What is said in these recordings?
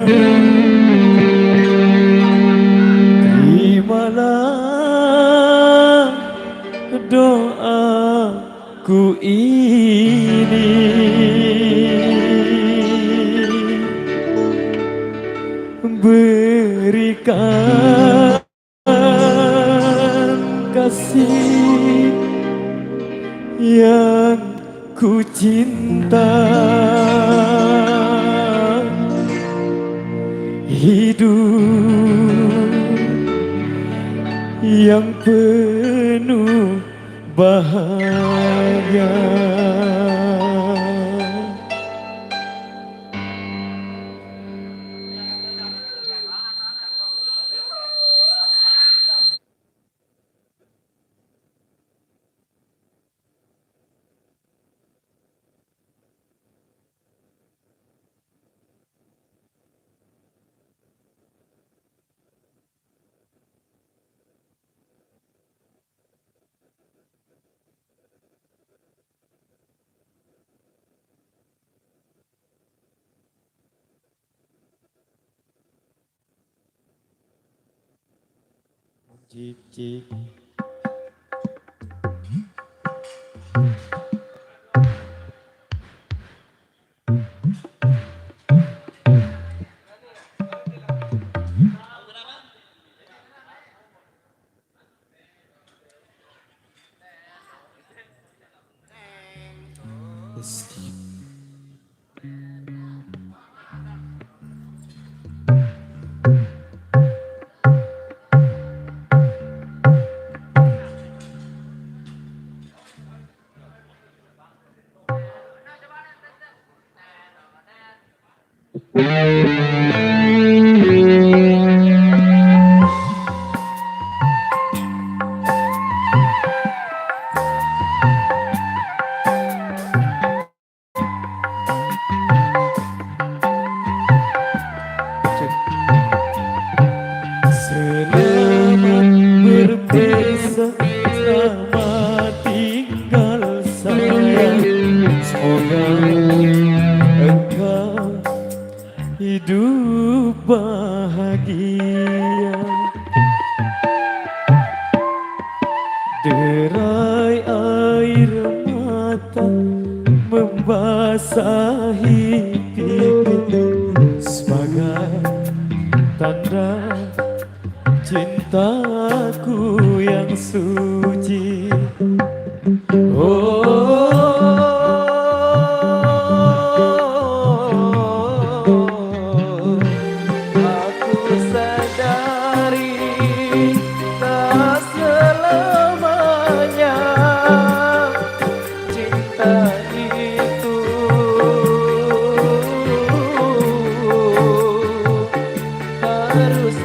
Terimalah doaku ini, berikan kasih yang ku cinta, hidup yang penuh bahagia. Cik cik. Selamat berpisah, selamat tinggal sayang. Semoga engkau hidup bahagia. Derai air mata membasahi pipi sebagai tanda cintaku yang suci. Aku sadari tak selamanya cinta itu harus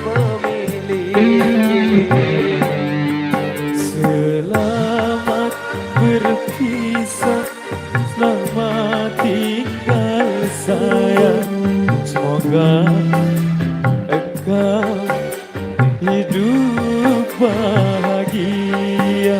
selamat berpisah, selamat tinggal sayang. Semoga engkau hidup bahagia.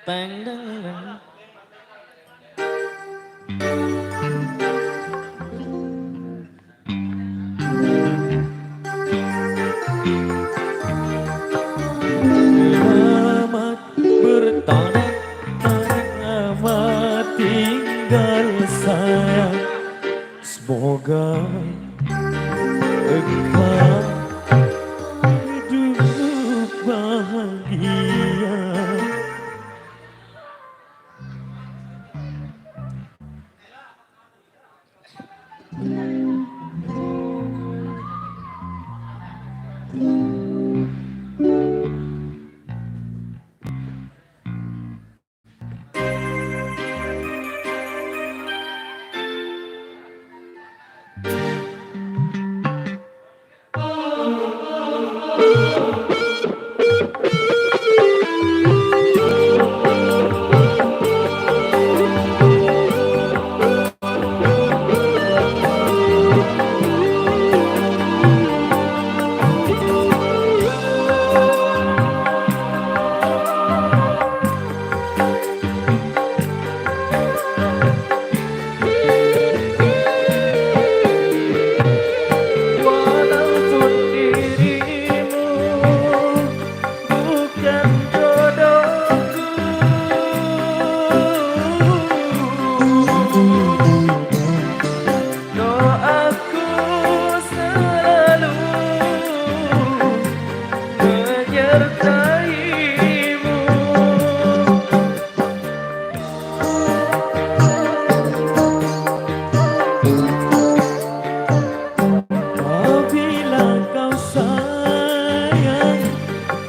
Teng deng deng. Selamat bertahan, selamat tinggal sayang. Semoga engkau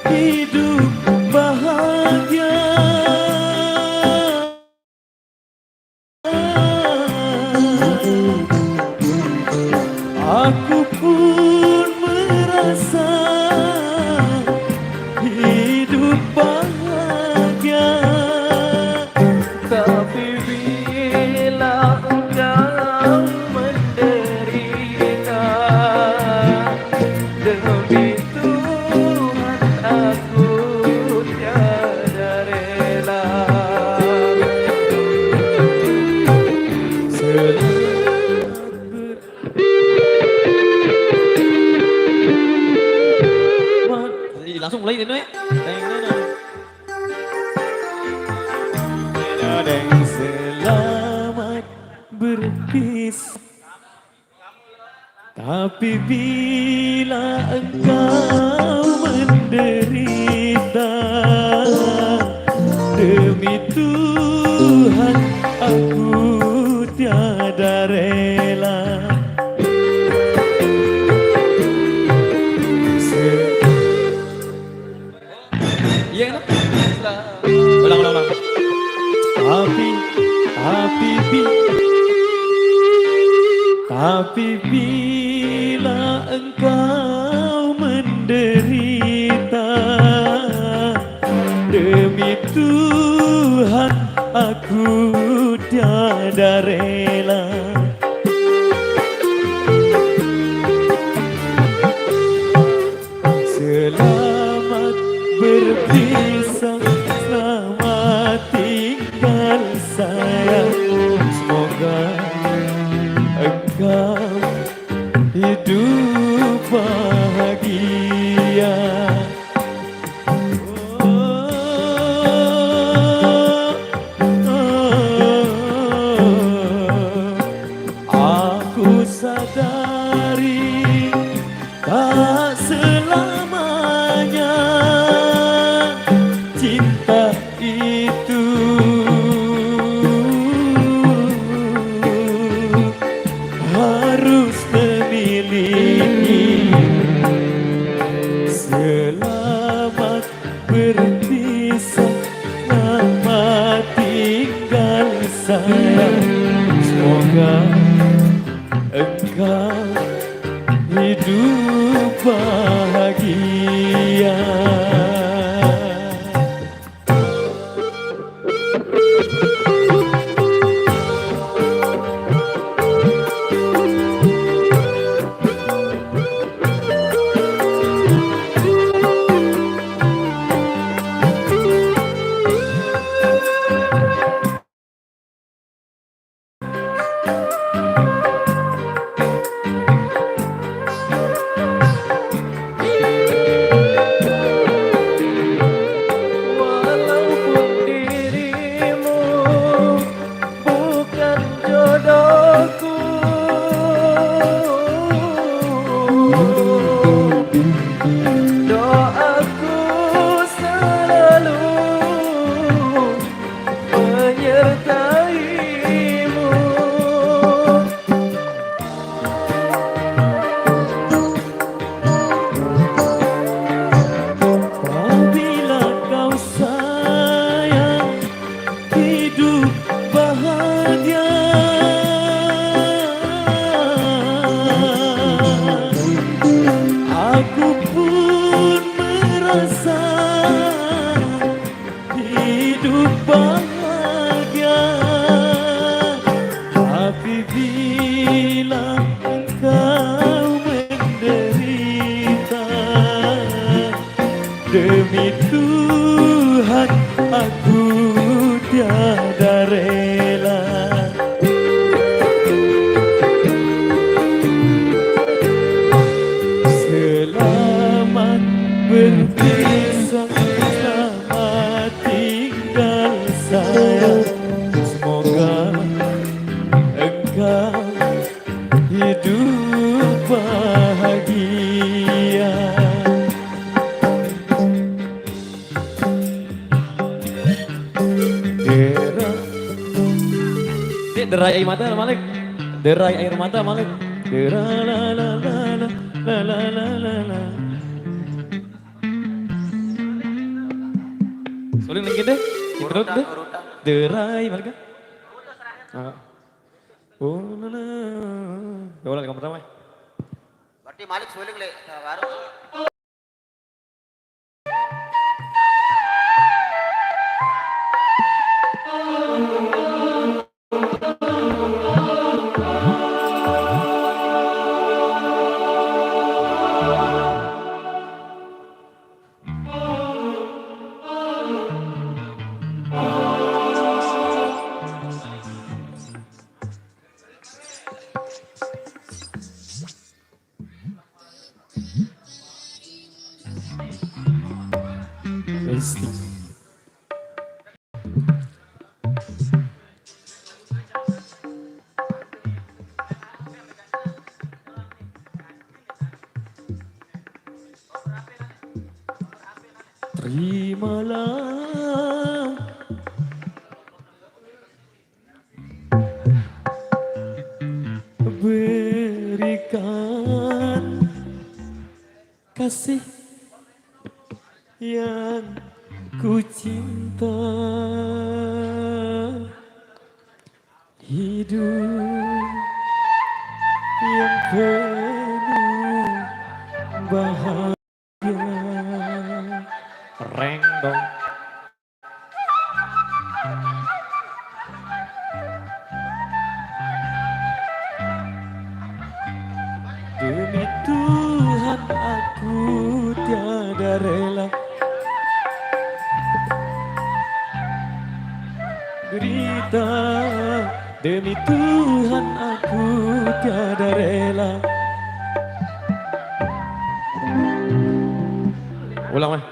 hidup bahagia. Aku pun merasa hidup bahagia. Tapi bila engkau menderita, demi Tuhan aku tiada rela. Langsung mulai ini ya. Selamat berpisah. Tapi bila engkau menderita, demi Tuhan aku tiada rela. Ulang. Tapi bila engkau menderita, demi Tuhan aku tiada rela. Selamat berpisah, selamat tinggal sayang. Semoga engkau hidup bahagia. Aku sadari tak selamanya cinta itu harus memiliki. Selamat berpisah, selamat tinggal sayang. Semoga engkau hidup bahagia. derai air mata Malik. Derai air mata Malik. Derai la la la la la la la la la. Sulit lagi deh. Ikut deh. Derai Malik. Oh la la. Coba lagi kamu pertama. Berarti Malik sulit le baru. Pasti. Terimalah berikan kasih yang ku cinta, hidup yang penuh bahagia. Reng dong. Demi Tuhan aku tiada rela derita, demi Tuhan aku tiada rela. Ulang mah.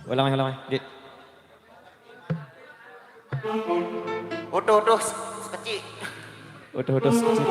Ulang mah. Udah kecil. Udah sekecil.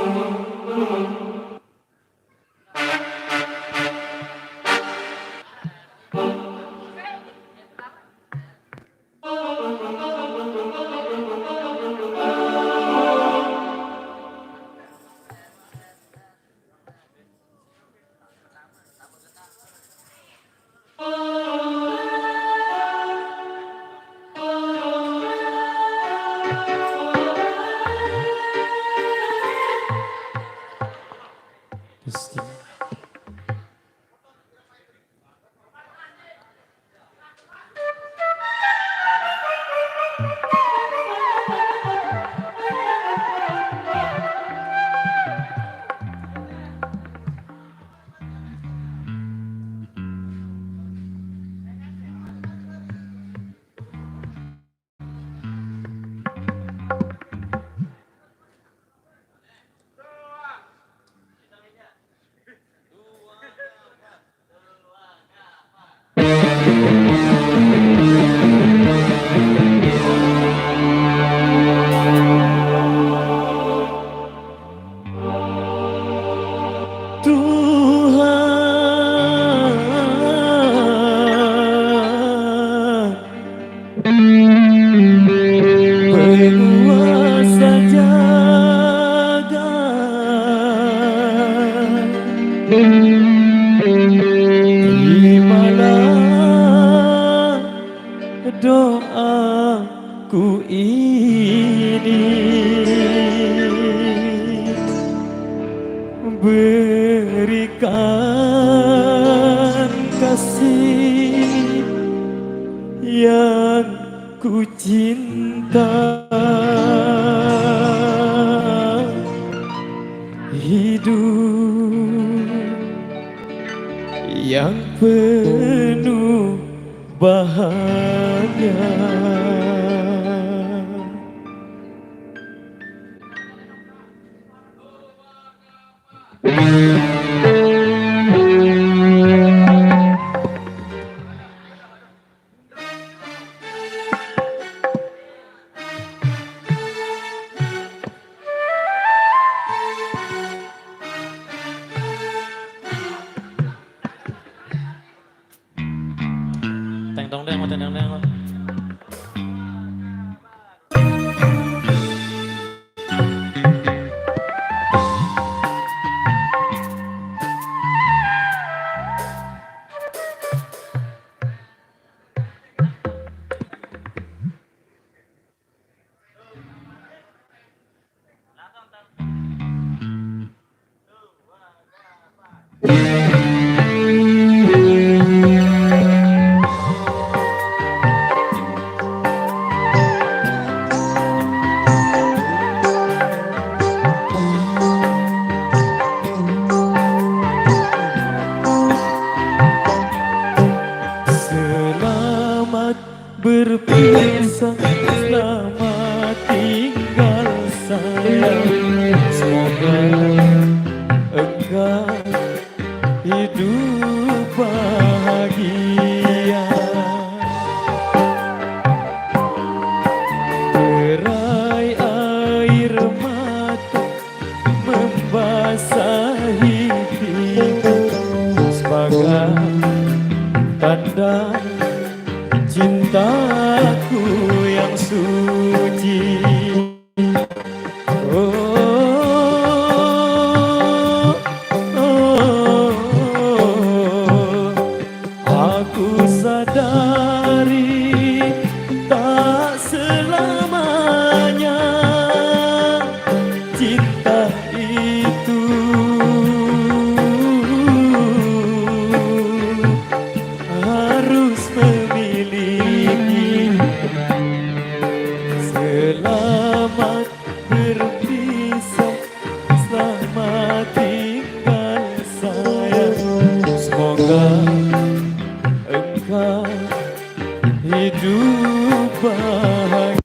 Pasti. Penguasa jagat, terimalah doaku ini, berikan kasih yang ku cinta, hidup yang penuh bahagia. tenang. Selamat berpisah, selamat tinggal sayang. Semoga engkau hidup bahagia. Derai air mata membasahi pipi sebagai tanda cintaku yang suci. Aku sadari tak selamanya cinta itu harus memiliki. Selamat berpisah, selamat tinggal sayang. Semoga engkau hidup bahagia.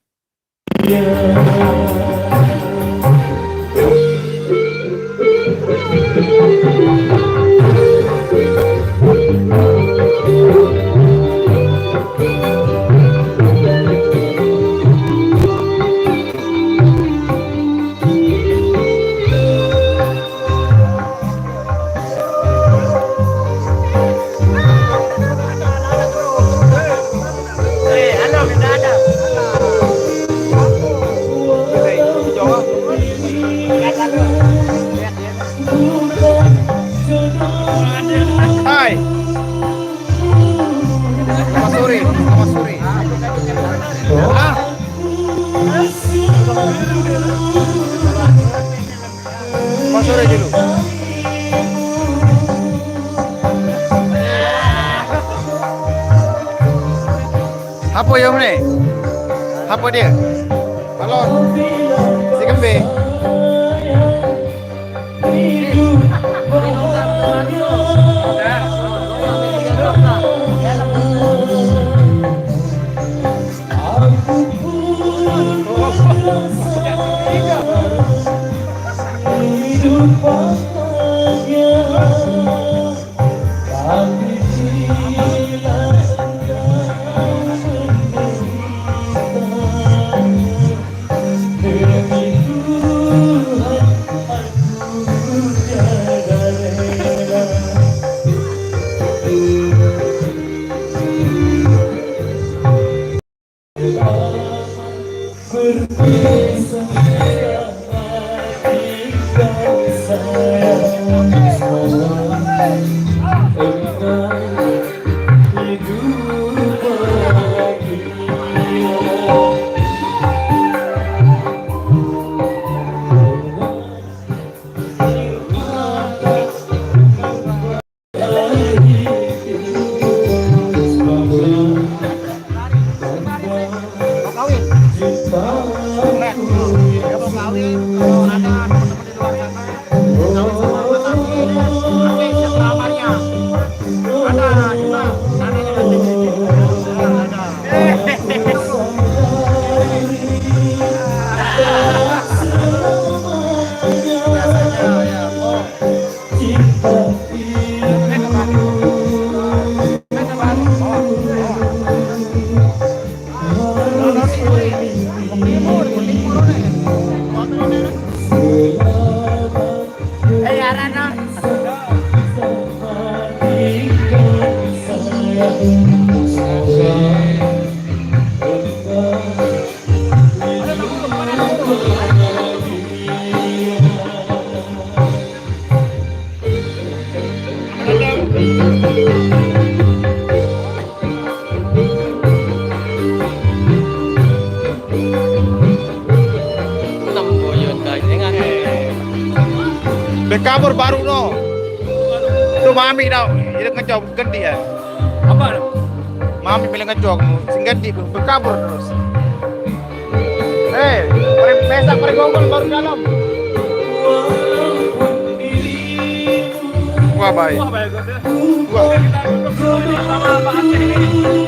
Hai. Selamat sore. Selamat sore. Ah. Selamat sore dulu. Apa yang ni? Apa dia? Balon. Si kembing. Namboyon kajengan. Udah kabur baru no. Tuh mami tau, dia ngejog ganti ya. Apa? Mami bilang ngejog, sing ganti berkabur terus. Mari pesak, mari gongkol baru dalam. Wah baik. Wah, baik. Wah. Kita sama Pak Aceh ini.